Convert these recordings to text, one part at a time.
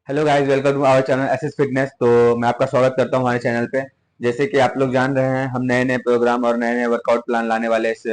Hello guys, welcome to our channel SS fitness. तो मैं आपका स्वागत करता हूं हमारे चैनल पे। जैसे कि आप लोग जान रहे हैं, हम नए नए प्रोग्राम और नए नए वर्कआउट प्लान लाने वाले इस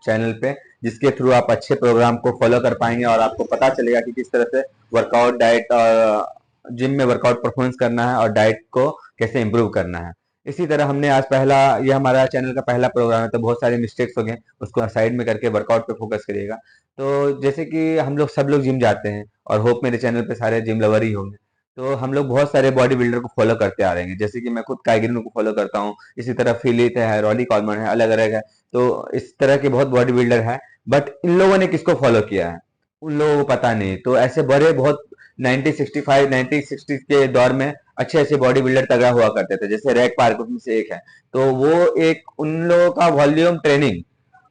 चैनल पे, जिसके थ्रू आप अच्छे प्रोग्राम को फॉलो कर पाएंगे और आपको पता चलेगा कि किस तरह से वर्कआउट, डाइट और जिम में वर्कआउट परफॉर्मेंस करना है और डाइट को कैसे इम्प्रूव करना है। इसी तरह हमने आज पहला, ये हमारा चैनल का पहला प्रोग्राम है, तो बहुत सारे मिस्टेक्स हो गए, उसको साइड में करके वर्कआउट पे फोकस करिएगा। तो जैसे कि हम लोग सब लोग जिम जाते हैं और होप मेरे चैनल पे सारे जिम लवर ही होंगे। तो हम लोग बहुत सारे बॉडी बिल्डर को फॉलो करते आ रहे हैं, जैसे कि मैं खुद काइगिन को फॉलो करता हूँ। इसी तरह फिलिप है, रॉली कॉलमन है, अलग अलग है। तो इस तरह के बहुत बॉडी बिल्डर है, बट इन लोगों ने किसको फॉलो किया है उन लोगों को पता नहीं। तो ऐसे बड़े बहुत 1965 1960 के दौर में अच्छे अच्छे बॉडी बिल्डर तगड़ा हुआ करते थे, जैसे रैक पार्क उसमें से एक है। तो वो एक उन लोगों का वॉल्यूम ट्रेनिंग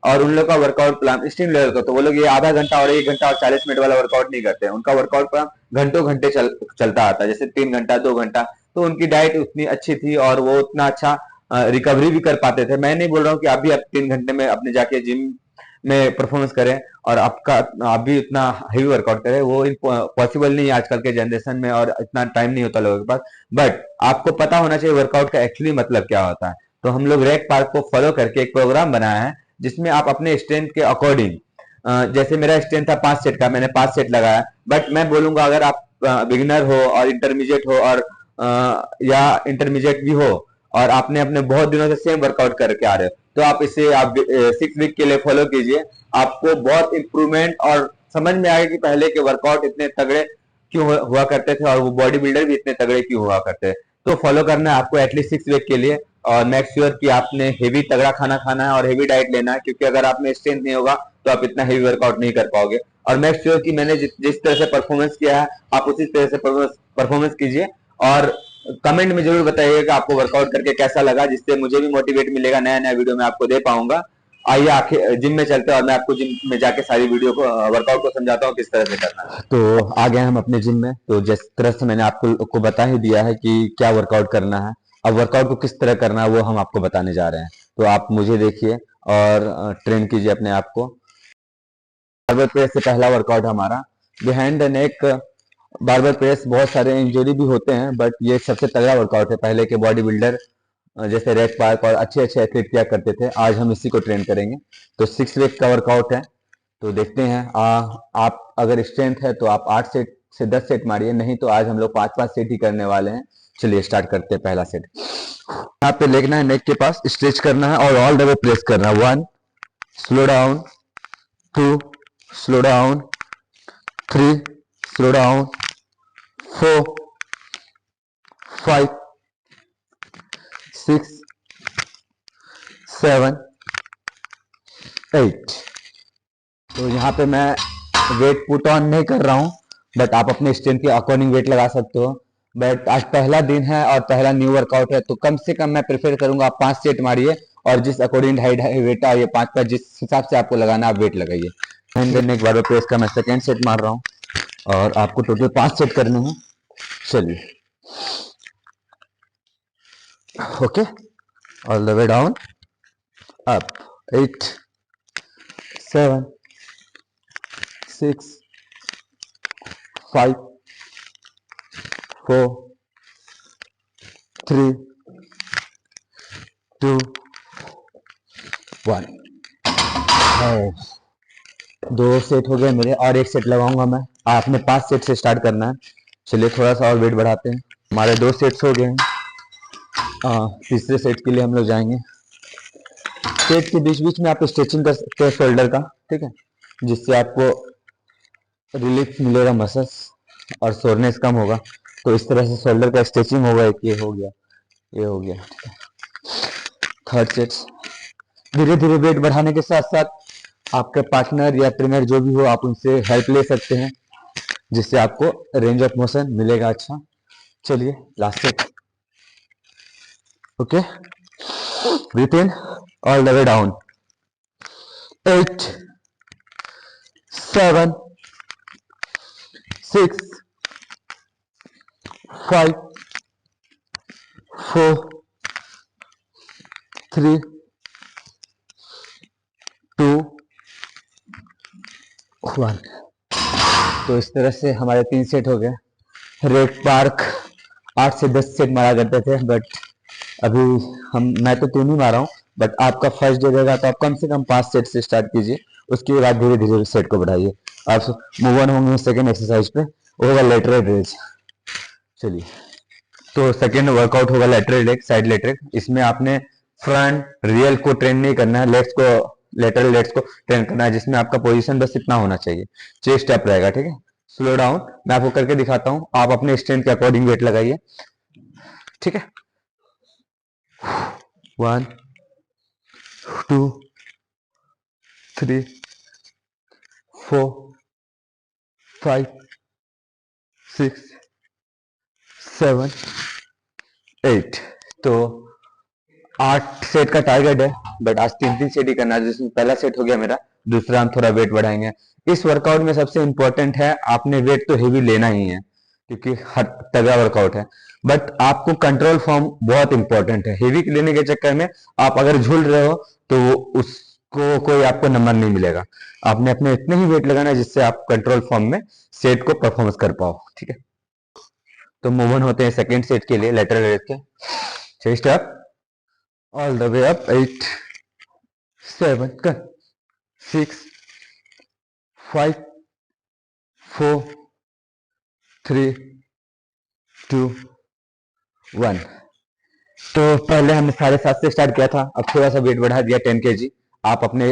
और उन लोग का वर्कआउट प्लान स्टीम लेवल का, तो वो लोग ये आधा घंटा और 1 घंटा और 40 मिनट वाला वर्कआउट नहीं करते हैं। उनका वर्कआउट प्लान घंटों घंटे चलता आता है, जैसे 3 घंटा 2 घंटा। तो उनकी डाइट उतनी अच्छी थी और वो उतना अच्छा रिकवरी भी कर पाते थे। मैं नहीं बोल रहा हूँ कि आप भी आप 3 घंटे में अपने जाके जिम में परफॉर्मेंस करें और आपका आप भी इतना हेवी वर्कआउट करें, वो पॉसिबल नहीं है आजकल के जनरेशन में, और इतना टाइम नहीं होता लोगों के पास। बट आपको पता होना चाहिए वर्कआउट का एक्चुअली मतलब क्या होता है। तो हम लोग रैक पार्क को फॉलो करके एक प्रोग्राम बनाया है, जिसमें आप अपने स्ट्रेंथ के अकॉर्डिंग, जैसे मेरा स्ट्रेंथ था 5 सेट का, मैंने 5 सेट लगाया। बट मैं बोलूंगा अगर आप बिगिनर हो और इंटरमीडिएट हो और या इंटरमीडिएट भी हो और आपने अपने बहुत दिनों से सेम वर्कआउट करके आ रहे हो, तो आप इसे आप 6 वीक के लिए फॉलो कीजिए। आपको बहुत इंप्रूवमेंट और समझ में आएगा कि पहले के वर्कआउट इतने तगड़े क्यों हुआ करते थे और वो बॉडी बिल्डर भी इतने तगड़े क्यों हुआ करते थे। तो फॉलो करना है आपको एटलीस्ट 6 वीक के लिए, और मेक श्योर कि आपने हेवी तगड़ा खाना खाना है और हेवी डाइट लेना है, क्योंकि अगर आप में स्ट्रेंथ नहीं होगा तो आप इतना हेवी वर्कआउट नहीं कर पाओगे। और मेक श्योर कि मैंने जिस तरह से परफॉर्मेंस किया है आप उसी तरह से परफॉर्मेंस कीजिए। और कमेंट में जरूर बताइएगा कि आपको वर्कआउट करके कैसा लगा, जिससे मुझे भी मोटिवेट मिलेगा, नया नया वीडियो मैं आपको दे पाऊंगा। आइए आखिर जिम में चलते हैं और मैं आपको जिम में जाके सारी वीडियो को, वर्कआउट को समझाता हूँ किस तरह से करना है। तो आ गए हम अपने जिम में। तो जिस तरह से मैंने आपको बता ही दिया है कि क्या वर्कआउट करना है, अब वर्कआउट को किस तरह करना है वो हम आपको बताने जा रहे हैं। तो आप मुझे देखिए और ट्रेन कीजिए अपने आप को। बारबल प्रेस से पहला वर्कआउट हमारा behind the neck barbell press. बहुत सारे इंजरी भी होते हैं, बट ये सबसे तगड़ा वर्कआउट है। पहले के बॉडी बिल्डर जैसे रेड पार्क और अच्छे अच्छे एथलीट किया करते थे, आज हम इसी को ट्रेन करेंगे। तो 6 वीक का वर्कआउट है। तो देखते हैं, आप अगर स्ट्रेंथ है तो आप 8 सेट से 10 सेट मारिए, नहीं तो आज हम लोग 5 5 सेट ही करने वाले हैं। चलिए स्टार्ट करते हैं पहला सेट। यहाँ पे लेगना है, नेक के पास स्ट्रेच करना है और ऑल द वे प्रेस करना है। 1, slow down, 2, slow down, 3, slow down, 4, 5, 6, 7, 8। तो यहाँ पे मैं वेट पुट ऑन नहीं कर रहा हूँ, बट आप अपने स्ट्रेंथ के अकॉर्डिंग वेट लगा सकते हो। बट आज पहला दिन है और पहला न्यू वर्कआउट है, तो कम से कम मैं प्रेफर करूंगा आप 5 सेट मारिए और जिस अकॉर्डिंग ढाई वेट है, ये 5 5 जिस हिसाब से आपको लगाना आप वेट लगाइए। हैंड करने के बाद प्रेस का मैं सेकेंड सेट मार रहा हूँ और आपको टोटल 5 सेट करने हैं। चलिए, okay, all the way down, up, 8, 7, 6, 5, 4, 3, 2, 1। 2 set हो गए मेरे और एक सेट लगाऊंगा मैं। आपने 5 सेट से स्टार्ट करना है। चलिए थोड़ा सा और वेट बढ़ाते हैं। हमारे 2 सेट्स हो गए हैं। तीसरे सेट के लिए हम लोग जाएंगे। सेट के बीच बीच में आप स्ट्रेचिंग कर सकते हैं शोल्डर का, ठीक है, जिससे आपको रिलीफ मिलेगा मसल्स और सोरनेस कम होगा। तो इस तरह से शोल्डर का स्ट्रेचिंग होगा। एक ये हो गया, ये हो गया। थर्ड सेट, धीरे धीरे वेट बढ़ाने के साथ साथ आपके पार्टनर या ट्रेनर जो भी हो, आप उनसे हेल्प ले सकते हैं, जिससे आपको रेंज ऑफ मोशन मिलेगा अच्छा। चलिए last set, okay, breathe in all the way down, 8, 7, 6, 5, 4, 3, 2, 1। तो इस तरह से हमारे 3 सेट हो गए। रेक पार्क 8 से 10 सेट मारा करते थे, बट अभी मैं तो 3 ही मारा हूँ। बट आपका फर्स्ट डे रहेगा तो आप कम से कम 5 सेट से स्टार्ट कीजिए, उसके बाद धीरे धीरे सेट को बढ़ाइए। आप मूव ऑन होंगे सेकेंड एक्सरसाइज पे, वो होगा लेटरल रेज। चलिए, तो सेकेंड वर्कआउट होगा लेटरल लेग, साइड लेटरल। इसमें आपने फ्रंट रियल को ट्रेन नहीं करना है, लेग्स को, लेटरल लेग्स को ट्रेन करना है, जिसमें आपका पोजीशन बस इतना होना चाहिए, चेस्ट अप रहेगा, ठीक है। स्लो डाउन, मैं आपको करके दिखाता हूँ, आप अपने स्ट्रेंथ के अकॉर्डिंग वेट लगाइए, ठीक है। 1 2 3 4 5 6 7 8। तो 8 सेट का टारगेट है, बट आज 3 सेट ही करना है, जिसमें पहला सेट हो गया मेरा, दूसरा हम थोड़ा वेट बढ़ाएंगे। इस वर्कआउट में सबसे इंपॉर्टेंट है, आपने वेट तो हेवी लेना ही है क्योंकि हर तगड़ा वर्कआउट है, बट आपको कंट्रोल फॉर्म बहुत इंपॉर्टेंट है। हेवी लेने के चक्कर में आप अगर झूल रहे हो तो उसको कोई आपको नंबर नहीं मिलेगा। आपने अपने इतने ही वेट लगाना है जिससे आप कंट्रोल फॉर्म में सेट को परफॉर्मेंस कर पाओ, ठीक है। तो मूव ऑन होते हैं सेकेंड सेट के लिए लेटरल रेज के। Chest up, all the way up, 8 7 6 5 4 3 2 1। तो पहले हमने 7.5 से स्टार्ट किया था, अब थोड़ा सा वेट बढ़ा दिया 10 kg। आप अपने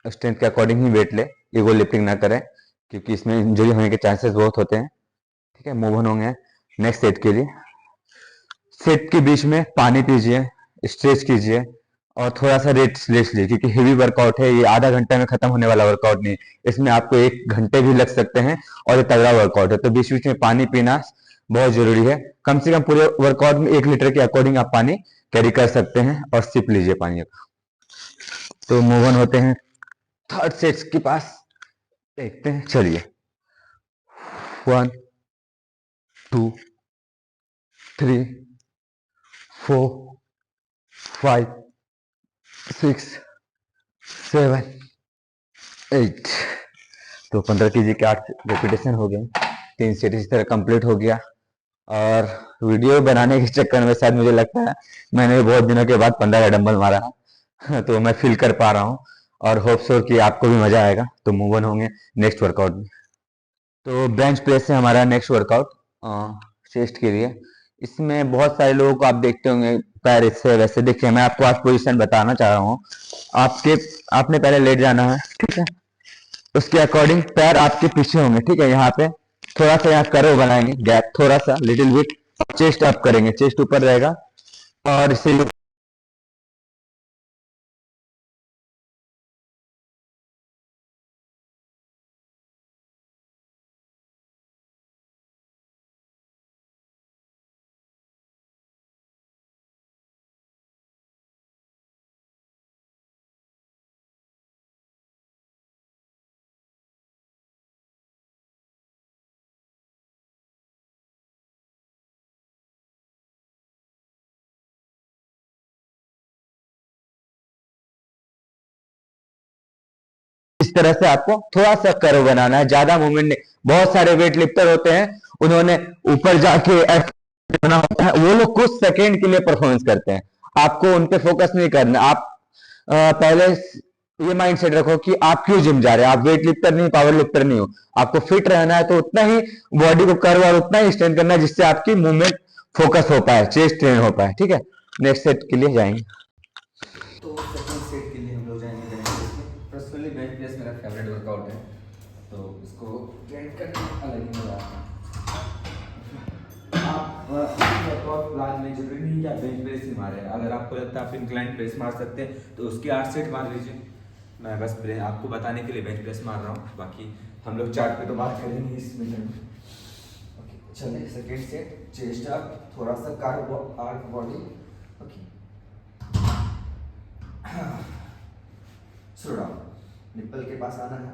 स्ट्रेंथ के अकॉर्डिंग ही वेट ले, ईगो लिफ्टिंग ना करें क्योंकि इसमें इंजरी होने के चांसेस बहुत होते हैं, ठीक है। मूव ऑन होंगे नेक्स्ट सेट के लिए। सेट के बीच में पानी पीजिए, स्ट्रेच कीजिए और थोड़ा सा रेस्ट लीजिए क्योंकि हेवी वर्कआउट है ये, आधा घंटा में खत्म होने वाला वर्कआउट नहीं, इसमें आपको 1 घंटे भी लग सकते हैं और ये तगड़ा वर्कआउट है। तो बीच बीच में पानी पीना बहुत जरूरी है, कम से कम पूरे वर्कआउट में 1 लीटर के अकॉर्डिंग आप पानी कैरी कर सकते हैं और सिप लीजिए पानी का। तो मूव ऑन होते हैं थर्ड सेट्स के पास, देखते हैं, चलिए। 1 2 3 4 5 6 7 8। तो 15 kg के 8 रेपिटेशन हो गए, 3 सेट इस तरह कंप्लीट हो गया। और वीडियो बनाने के चक्कर में शायद मुझे लगता है मैंने बहुत दिनों के बाद 15 का डंबल मारा है तो मैं फील कर पा रहा हूँ और होप सो कि आपको भी मजा आएगा। तो मूव ऑन होंगे नेक्स्ट वर्कआउट में। तो बेंच प्रेस है हमारा नेक्स्ट वर्कआउट चेस्ट के लिए। इसमें बहुत सारे लोगों को आप देखते होंगे पैर इससे वैसे। देखिए, मैं आपको आज पोजीशन बताना चाह रहा हूँ। आपने पहले लेट जाना है, ठीक है। उसके अकॉर्डिंग पैर आपके पीछे होंगे, ठीक है। यहाँ पे थोड़ा सा यहाँ कर्व बनाएंगे, गैप थोड़ा सा लिटिल बिट, चेस्ट अप करेंगे, चेस्ट ऊपर रहेगा और इसे इस तरह से आपको थोड़ा सा कर्व बनाना है, ज्यादा मूवमेंट नहीं। बहुत सारे वेट लिफ्टर होते हैं, उन्होंने ऊपर जाके बना होता है, वो लोग कुछ सेकेंड के लिए परफॉर्मेंस करते हैं, आपको उन पे फोकस नहीं करना। आप पहले ये माइंड सेट रखो कि आप क्यों जिम जा रहे हैं, आप वेट लिफ्टर नहीं, पावर लिफ्टर नहीं हो। आपको फिट रहना है तो उतना ही बॉडी को कर्व और उतना ही स्ट्रेंथ करना है जिससे आपकी मूवमेंट फोकस हो पाए, चेस्ट ट्रेन हो पाए, ठीक है। नेक्स्ट सेट के लिए जाएंगे। तो सेकंड सेट के लिए हम लोग जाएंगे बेंच प्रेस में। पर्सनली बेंच प्रेस मेरा फेवरेट वर्कआउट है, तो इसको ग्राइंड करके अलग ही मजा आता है। आप वर्कआउट प्लान में जरूरी नहीं कि आप बेंच प्रेस ही मारें, अगर आपको लगता है आप इंक्लाइन प्रेस मार सकते हैं तो उसके 8 सेट मार लीजिए। मैं बस आपको बताने के लिए बेंच प्रेस मार रहा हूँ, बाकी हम लोग चार्ट पे तो बात करेंगे इस वीडियो में। ओके, चलिए सेकेंड सेट, चेस्ट अप, थोड़ा सा carb arc body. Okay, slow down, nipple के पास आना है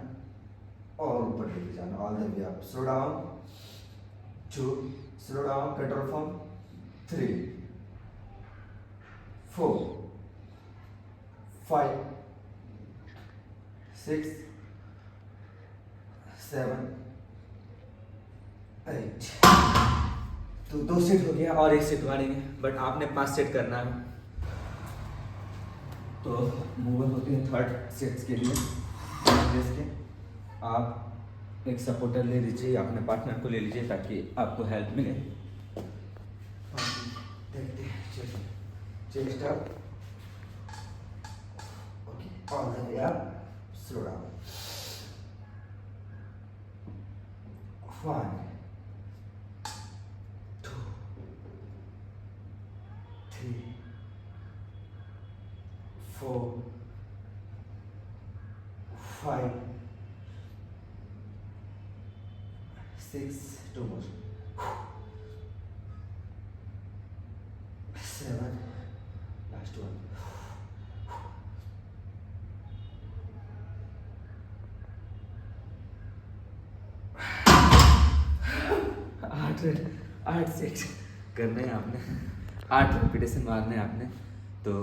और ऊपर लेके जाना, all the way up. Slow down 2, slow down, control form 3 4 5 6 7 8। तो 2 सेट हो गया और 1 सेट मारेंगे, बट आपने 5 सेट करना है। तो मूव ऑन होते हैं थर्ड सेट्स के लिए। के आप एक सपोर्टर ले लीजिए, अपने पार्टनर को ले लीजिए ताकि आपको हेल्प मिले। देखते हैं, chest up, okay, all the way up, slow down, 1 2 3 4 5 6, 2 more, 7, last one, 8 set करने हैं आपने, 8 रेपिटेशन मारने हैं आपने। तो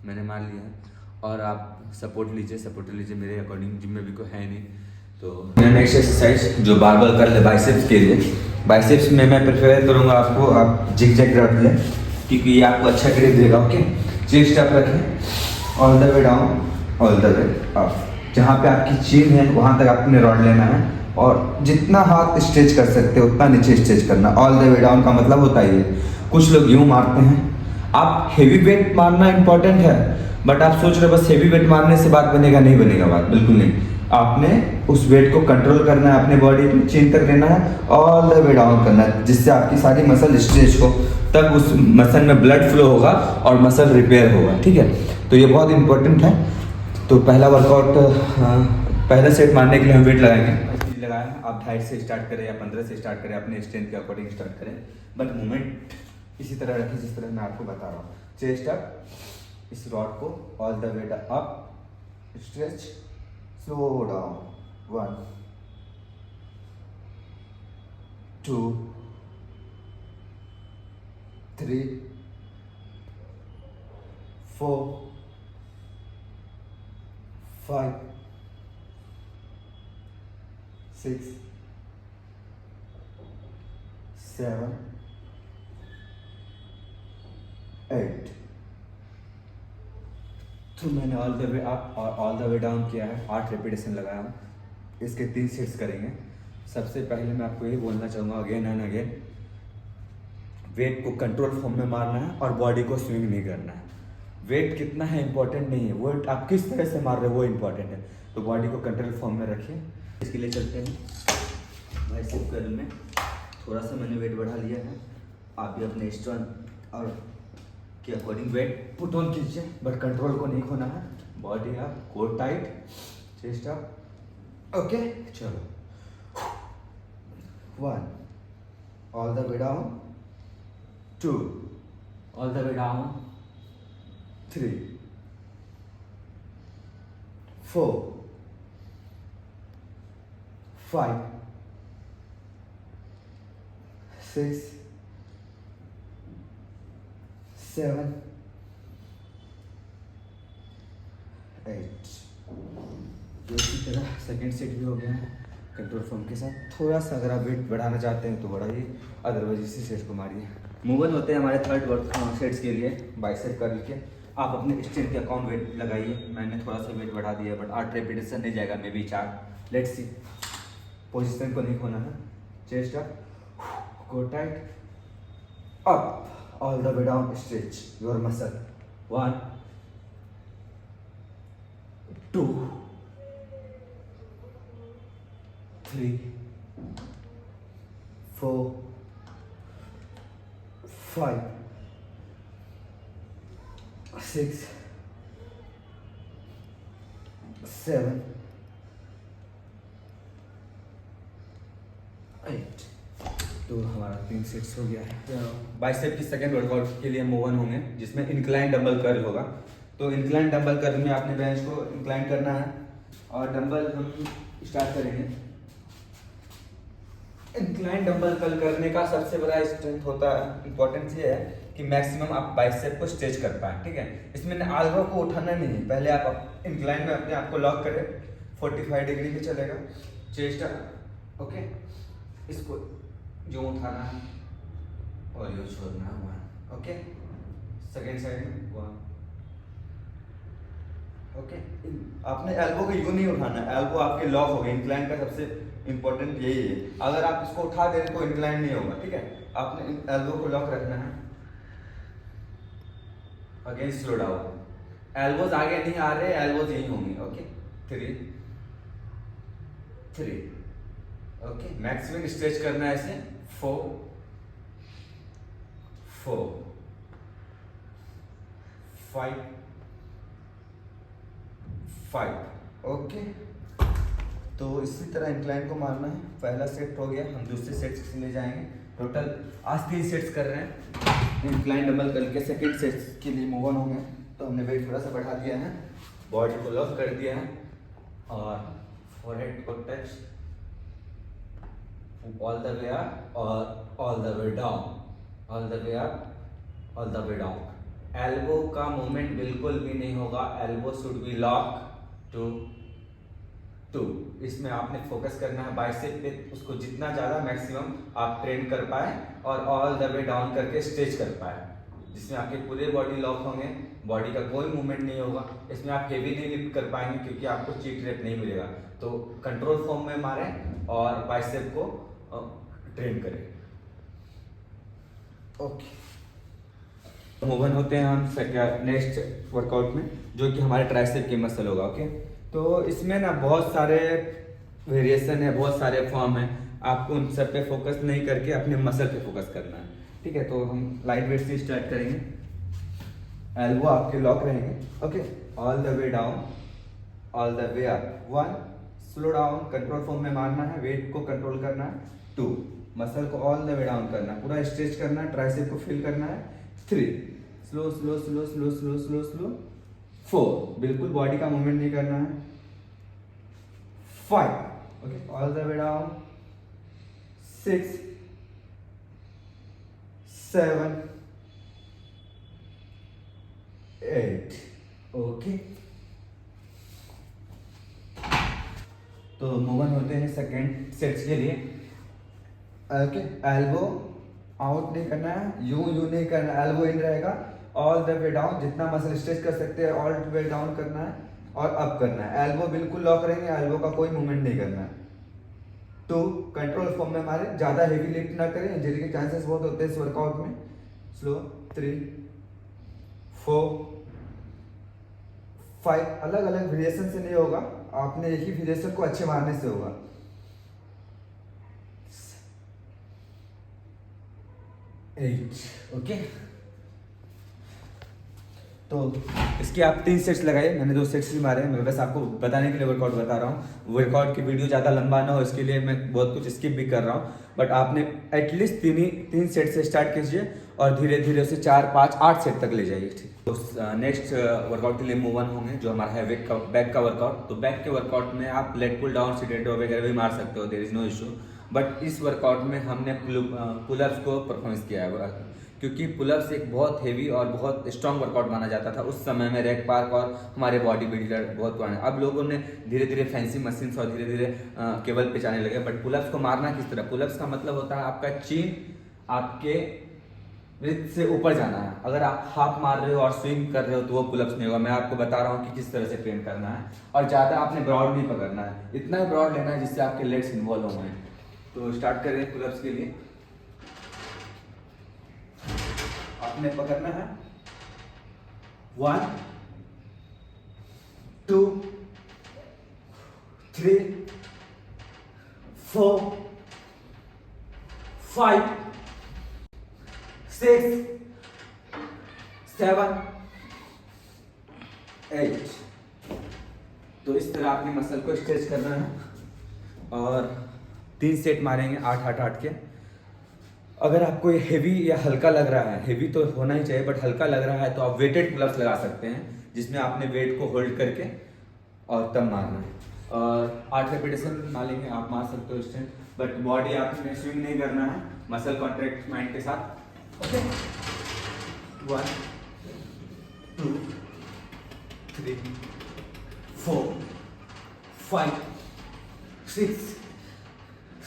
मैंने मान लिया, और आप सपोर्ट लीजिए मेरे अकॉर्डिंग, जिम में भी कोई है नहीं। तो नेक्स्ट एक्सरसाइज जो बारबल कर ले बाइसेप्स के लिए, बाइसेप्स में मैं प्रेफर करूँगा आपको, आप जिग जैग रख लें क्योंकि ये आपको अच्छा ग्रिप देगा। ओके, चेस्ट अप रखें, all the way down, all the way up. जहाँ पे आपकी चीन है वहाँ तक आपने रॉड लेना है, और जितना हाथ स्ट्रेच कर सकते हो उतना नीचे स्ट्रेच करना। ऑल द वे डाउन का मतलब होता है ये, कुछ लोग यूँ मारते हैं। आप हेवी वेट मारना इंपॉर्टेंट है, बट आप सोच रहे हो बस हेवी वेट मारने से बात बनेगा, नहीं बनेगा बात, बिल्कुल नहीं। आपने उस वेट को कंट्रोल करना है, अपने बॉडी पे चेंज कर लेना है, ऑल द वे डाउन करना है, जिससे आपकी सारी मसल स्ट्रेच हो, तब उस मसल में ब्लड फ्लो होगा और मसल रिपेयर होगा। ठीक है, तो ये बहुत इंपॉर्टेंट है। तो पहला वर्कआउट, पहला सेट मारने के लिए हम वेट लगाएंगे, लगाएं आप 2.5 से स्टार्ट करें या 15 से स्टार्ट करें, अपने स्ट्रेंथ के अकॉर्डिंग स्टार्ट करें, बट मूवमेंट इसी तरह रखें जिस तरह मैं आपको बता रहा हूँ। चेस्ट अप, इस रॉड को all the way up, stretch, slow down, 1 2 3 4 5 6 7 8। तो मैंने ऑल द वे अप और ऑल द वे डाउन किया है, 8 रेपिटेशन लगाया हूँ। इसके 3 सेट्स करेंगे। सबसे पहले मैं आपको ये बोलना चाहूँगा अगेन एंड अगेन, वेट को कंट्रोल फॉर्म में मारना है और बॉडी को स्विंग नहीं करना है। वेट कितना है इंपॉर्टेंट नहीं है, वो आप किस तरह से मार रहे हो वो इंपॉर्टेंट है। तो बॉडी को कंट्रोल फॉर्म में रखिए। इसके लिए चलते हैं बाइसेप कर्ल में। थोड़ा सा मैंने वेट बढ़ा लिया है, आप भी अपने स्ट्रेंथ और के अकॉर्डिंग वेट पुट ऑन कीजिए, बट कंट्रोल को नहीं खोना है। Body up, core tight, chest up, okay. चलो 1 all the way down, 2 all the way down, 3 4 5 6 7 8। तो इसी तरह सेकेंड सेट भी हो गया है कंट्रोल फॉर्म के साथ। थोड़ा सा अगर आप वेट बढ़ाना चाहते हैं तो बढ़ाइए, अदरवाइज इसी सेट को मारिए। मूव ऑन होते हैं हमारे थर्ड वर्क सेट्स के लिए बाइसेप कर्ल के। आप अपने स्ट्रेंथ के अकाउंट वेट लगाइए। मैंने थोड़ा सा वेट बढ़ा दिया, बट 8 रेपिटेशन नहीं जाएगा, may be 4। Let's see, position को नहीं खोना है। Chest up, core tight, up, all the way down, stretch your muscle, 1 2 3 4 5 6 7 8। तो हमारा 3 सेट्स हो गया है। तो बाइसेप की सेकंड वर्कआउट के लिए मूव ऑन होंगे, जिसमें इंक्लाइन डंबल कर्ल होगा। तो इंक्लाइन डंबल कर्ल में आपने बेंच को इंक्लाइन करना है और डंबल हम स्टार्ट करेंगे। इंक्लाइन डंबल कर्ल करने का सबसे बड़ा स्ट्रेंथ होता है, इंपॉर्टेंस ये है कि मैक्सिमम आप बाइसेप को स्ट्रेच कर पाए। ठीक है, इसमें आल्बो को उठाना नहीं है, पहले आप इंक्लाइन में अपने आप को लॉक करें, 45 डिग्री में चलेगा। चेस्ट ओके, इसको जो उठाना है और यूँ छोड़ना है 1। ओके, सेकेंड साइड में 1। ओके, आपने एल्बो को यूँ नहीं उठाना, एल्बो आपके लॉक हो गए। इंक्लाइन का सबसे इंपॉर्टेंट यही है, अगर आप इसको उठा दे तो इंक्लाइन नहीं होगा। ठीक है, आपने एल्बो को लॉक रखना है। अगेन स्लो डाउन, एल्बोज आगे नहीं आ रहे, एल्बोज यही होंगे। ओके, 3 3। ओके, मैक्सिमम स्ट्रेच करना है ऐसे 4 4 5 5। ओके, तो इसी तरह इंक्लाइन को मारना है। पहला सेट हो गया, हम दूसरे सेट से ले जाएंगे। टोटल आज 3 सेट्स कर रहे हैं इंक्लाइन डंबल करके। सेकंड सेट के लिए मूव ऑन हो गए, तो हमने वेट थोड़ा सा बढ़ा दिया है, बॉडी को लॉक कर दिया है और फोरहेड को touch all the way up और all the way down, all the way up, all the way down. Elbow का मूवमेंट बिल्कुल भी नहीं होगा, elbow should be lock to 2। इसमें आपने फोकस करना है बाइसेप पे, उसको जितना ज़्यादा मैक्सिमम आप ट्रेन कर पाए और ऑल द वे डाउन करके स्ट्रेच कर पाए, जिसमें आपके पूरे बॉडी लॉक होंगे, बॉडी का कोई मूवमेंट नहीं होगा। इसमें आप हेवी नहीं लिफ्ट कर पाएंगे क्योंकि आपको चीट रेप नहीं मिलेगा। तो कंट्रोल फॉर्म में मारें और बाइसेप को ट्रेन करें। ओके, मूव ऑन होते हैं हम नेक्स्ट वर्कआउट में, जो कि हमारे ट्राइसेप की मसल होगा। ओके, तो इसमें ना बहुत सारे वेरिएशन है, बहुत सारे फॉर्म है, आपको उन सब पे फोकस नहीं करके अपने मसल पे फोकस करना है। ठीक है, तो हम लाइट वेट से स्टार्ट करेंगे। एल्बो आपके लॉक रहेंगे। Okay, all the way down, all the way up 1, slow down, control form में मारना है, वेट को कंट्रोल करना है 2, मसल को ऑल द वे डाउन करना है, पूरा स्ट्रेच करना है, ट्राइसेप को फील करना है 3, slow slow slow slow slow slow slow 4, बिल्कुल बॉडी का मूवमेंट नहीं करना है 5, okay, all the way down 6 7 8। Okay, तो मूव ऑन होते हैं सेकेंड सेट्स के लिए। ओके, एल्बो आउट नहीं करना है, यू नहीं करना, एल्बो इन रहेगा, ऑल द वे डाउन, जितना मसल स्ट्रेच कर सकते हैं ऑल द वे डाउन करना है और अप करना है। एल्बो बिल्कुल लॉक रहेंगे, एल्बो का कोई मूवमेंट नहीं करना है। 2, कंट्रोल फॉर्म में हमारे, ज़्यादा हेवी लिफ्ट ना करें, इंजरी के चांसेस बहुत होते हैं इस वर्कआउट में। स्लो 3 4 5, अलग अलग वेरिएशन से नहीं होगा, आपने एक ही वेरिएशन को अच्छे मारने से होगा। 8। ओके, तो इसके आप 3 सेट्स लगाइए, मैंने 2 सेट्स ही मारे हैं, मैं बस आपको बताने के लिए वर्कआउट बता रहा हूँ। वर्कआउट की वीडियो ज़्यादा लंबा ना हो इसके लिए मैं बहुत कुछ स्किप भी कर रहा हूँ, बट आपने एटलीस्ट 3 सेट से स्टार्ट कीजिए और धीरे धीरे उसे 4 5 8 सेट तक ले जाइए। ठीक, तो नेक्स्ट वर्कआउट के लिए मूव ऑन होंगे, जो हमारा है बैक का वर्कआउट। तो बैक के वर्कआउट में आप लेट पुल डाउन, सीटेड वगैरह भी मार सकते हो, there is no issue, but इस वर्कआउट में हमने पुलअप्स को परफॉर्मेंस किया है, क्योंकि पुलअप्स एक बहुत हेवी और बहुत स्ट्रॉन्ग वर्कआउट माना जाता था उस समय में। रैक पार्क और हमारे बॉडी बिल्डर बहुत पुराने, अब लोगों ने धीरे धीरे फैंसी मशीन्स और धीरे धीरे केबल पे जाने लगे। बट पुलअप्स को मारना किस तरह, पुलअप्स का मतलब होता है आपका चीन आपके रिस्ट से ऊपर जाना है। अगर आप हाफ मार रहे हो और स्विंग कर रहे हो तो वो पुलअप्स नहीं होगा। मैं आपको बता रहा हूँ कि किस तरह से ट्रेन करना है, और ज़्यादा आपने ब्रॉड नहीं पकड़ना है, इतना ही ब्रॉड लेना है जिससे आपके लेग्स इन्वॉल्व हो गए। तो स्टार्ट करें पुलअप्स के लिए। आपने पकड़ना है 1 2 3 4 5 6 7 8। तो इस तरह अपनी मसल को स्ट्रेच करना है और 3 सेट मारेंगे 8 8 8 के। अगर आपको ये हेवी या हल्का लग रहा है, हेवी तो होना ही चाहिए बट हल्का लग रहा है, तो आप वेटेड पुलअप्स लगा सकते हैं, जिसमें आपने वेट को होल्ड करके और तब मारना है। और 8 रेपिटेशन मारेंगे, आप मार सकते हो स्ट्रेंथ, बट बॉडी आपने स्विंग नहीं करना है, मसल कॉन्ट्रैक्ट माइंड के साथ। ओके, 1 2 3 4 5 6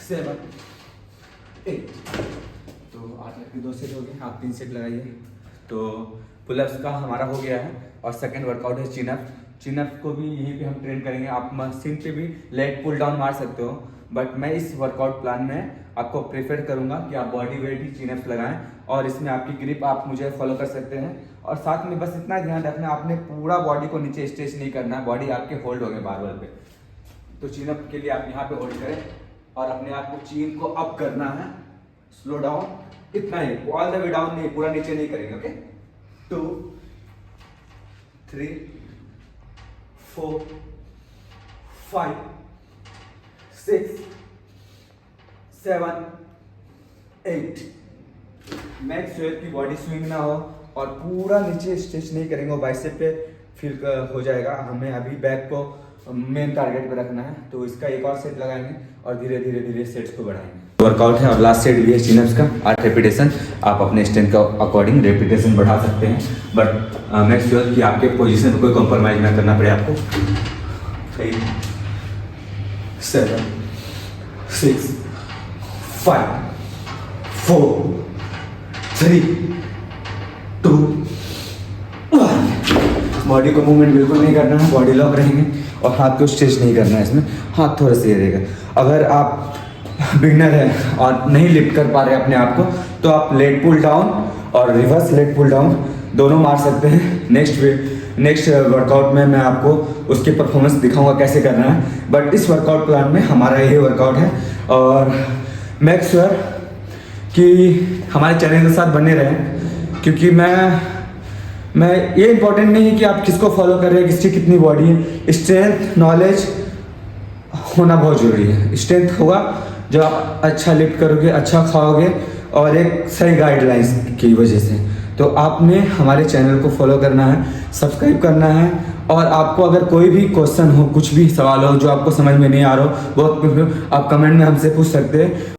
7 8। तो तो 8 के 2 सेट हो गए, आप 3 सेट लगाइए। तो पुलअप्स का हमारा हो गया है। और सेकंड वर्कआउट है चिनअप। चिनअप को भी यहीं पे हम ट्रेन करेंगे। आप मशीन पे भी लेग पुल डाउन मार सकते हो, बट मैं इस वर्कआउट प्लान में आपको प्रेफर करूंगा कि आप बॉडी वेट ही चिनअप्स लगाएं, और इसमें आपकी ग्रिप आप मुझे फॉलो कर सकते हैं। और साथ में बस इतना ध्यान रखना, आपने पूरा बॉडी को नीचे स्ट्रेच नहीं करना है, बॉडी आपके होल्ड हो गए बारबल पे। तो चिनअप के लिए आप यहाँ पे होल्ड करें और अपने आप को चीन को अप करना है, स्लो डाउन, इतना ही, ऑल द वे डाउन नहीं, पूरा नीचे नहीं करेंगे। ओके, 2 3 4 5 6 7 8। मेक श्योर की बॉडी स्विंग ना हो और पूरा नीचे स्ट्रेच नहीं करेंगे, वो बाइसेप पे फील हो जाएगा। हमें अभी बैक को मेन टारगेट पे रखना है, तो इसका एक और सेट लगाएंगे और धीरे धीरे धीरे सेट्स को बढ़ाएंगे। वर्कआउट है और लास्ट सेट भी है चिनअप्स का, 8 रेपिटेशन। आप अपने स्ट्रेंथ के अकॉर्डिंग रेपिटेशन बढ़ा सकते हैं, बट मेक श्योर कि आपके पोजीशन पे कोई कॉम्प्रोमाइज ना करना पड़े आपको। 8 7 6 5 4 3 2 1। बॉडी को मूवमेंट बिल्कुल नहीं करना है, बॉडी लॉक रहेंगे और हाथ को स्ट्रेच नहीं करना है। इसमें हाथ थोड़ा सा रहेगा। अगर आप बिगनर है और नहीं लिफ्ट कर पा रहे अपने आप को, तो आप लेग पुल डाउन और रिवर्स लेग पुल डाउन दोनों मार सकते हैं। नेक्स्ट वर्कआउट में मैं आपको उसकी परफॉर्मेंस दिखाऊंगा कैसे करना है, बट इस वर्कआउट प्लान में हमारा ये वर्कआउट है। और मेक श्योर कि हमारे चैनल के साथ बने रहें, क्योंकि मैं ये इंपॉर्टेंट नहीं है कि आप किसको फॉलो कर रहे हैं, किसकी कितनी बॉडी है। स्ट्रेंथ नॉलेज होना बहुत जरूरी है। स्ट्रेंथ होगा जब आप अच्छा लिफ्ट करोगे, अच्छा खाओगे और एक सही गाइडलाइंस की वजह से। तो आपने हमारे चैनल को फॉलो करना है, सब्सक्राइब करना है, और आपको अगर कोई भी क्वेश्चन हो, कुछ भी सवाल हो जो आपको समझ में नहीं आ रहा हो, वो आप कमेंट में हमसे पूछ सकते हैं।